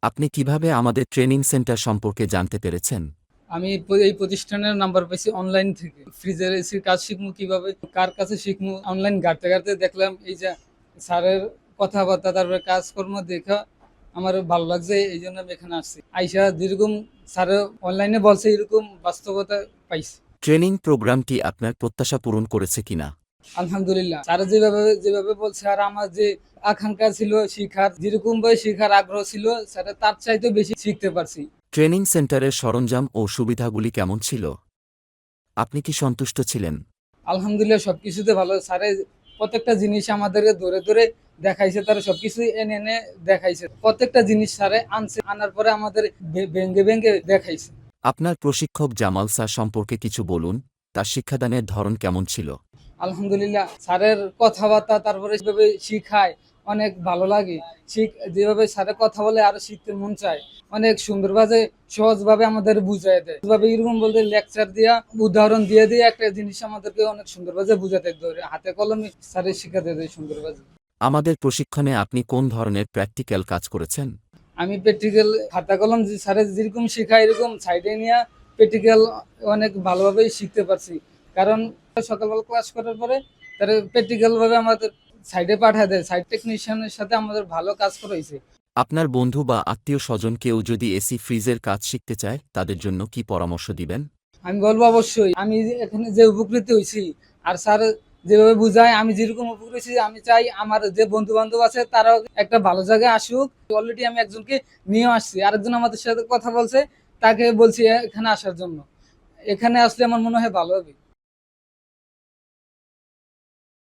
আপনি কিভাবে আমাদের ট্রেনিং সেন্টার সম্পর্কে জানতে পেরেছেন? আমি এই প্রতিষ্ঠানের নাম্বার পাইছি অনলাইন থেকে। ফ্রিজের এসির কাজ শিখবো কিভাবে, কার কাছে শিখবো, অনলাইন ঘাঁটতে ঘাঁটতে দেখলাম এই যে স্যারের কথাবার্তা, তারপরে কাজকর্ম দেখা আমার ভালো লাগছে, এই জন্য আমি এখানে আসছি। আইসা যেরকম স্যারের অনলাইনে বলছে এরকম বাস্তবতা পাইছি। ট্রেনিং প্রোগ্রামটি আপনার প্রত্যাশা পূরণ করেছে কিনা? আলহামদুলিল্লাহ, স্যার যেভাবে যেভাবে বলছে আর আমার যে আকাঙ্ক্ষা ছিল শিখার, যেরকম ভাবে শিখার আগ্রহ ছিল, স্যার তার চাইতে বেশি শিখতে পারছি। ট্রেনিং সেন্টারের সরঞ্জাম ও সুবিধাগুলি কেমন ছিল? আপনি কি সন্তুষ্ট ছিলেন? আলহামদুলিল্লাহ, সবকিছুতে ভালো। স্যারে প্রত্যেকটা জিনিস আমাদেরকে ধরে ধরে দেখাইছে, তারা সবকিছু এনে এনে দেখাইছে। প্রত্যেকটা জিনিস স্যারে আনছে, আনার পরে আমাদের ভেঙ্গে ভেঙ্গে দেখাইছে। আপনার প্রশিক্ষক জামাল স্যার সম্পর্কে কিছু বলুন। তার শিক্ষাদানের ধরন কেমন ছিল? আলহামদুলিল্লাহ, স্যারের কথাবার্তা, তারপরে যেভাবে শিখায় অনেক ভালো লাগে। যেভাবে স্যারের কথা বলে আরো শিখতে মন চায়। অনেক সুন্দরভাবে সহজভাবে আমাদের বুঝাই দেয়। ভাবে এরকম বলতে লেকচার দিয়া উদাহরণ দিয়ে দিয়ে একটা জিনিস আমাদেরকে অনেক সুন্দরভাবে বুঝাতে ধরে হাতে কলমে স্যারের শিখাতে দেয় সুন্দরভাবে। আমাদের প্রশিক্ষণে আপনি কোন ধরনের প্র্যাকটিক্যাল কাজ করেছেন? আমি প্র্যাকটিক্যাল খাতা কলম স্যারের যেরকম শেখায় এরকম সাইডে নিয়ে প্র্যাকটিক্যাল অনেক ভালোভাবেই শিখতে পারছি। কারণ সকালবেলা ক্লাস করার পরে তারা প্র্যাকটিক্যাল ভাবে আমাদের সাইডে পাঠায় দেয়। সাইড টেকনিশিয়ানের সাথে আমাদের ভালো কাজ করাইছে। আপনার বন্ধু বা আত্মীয়-স্বজন কেউ যদি এসি ফ্রিজের কাজ শিখতে চায়, তাদের জন্য কি পরামর্শ দিবেন? আমি বলবো অবশ্যই, আমি এখানে যে উপকৃত হয়েছি আর স্যার যেভাবে বুঝায় আমি যেরকম উপকৃত হয়েছি, আমি চাই আমার যে বন্ধু বান্ধব আছে তারাও একটা ভালো জায়গায় আসুক। অলরেডি আমি একজনকে নিয়ে আসছি, আরেকজন আমাদের সাথে কথা বলছে, তাকে বলছি এখানে আসার জন্য। এখানে আসলে আমার মনে হয় ভালো হবে।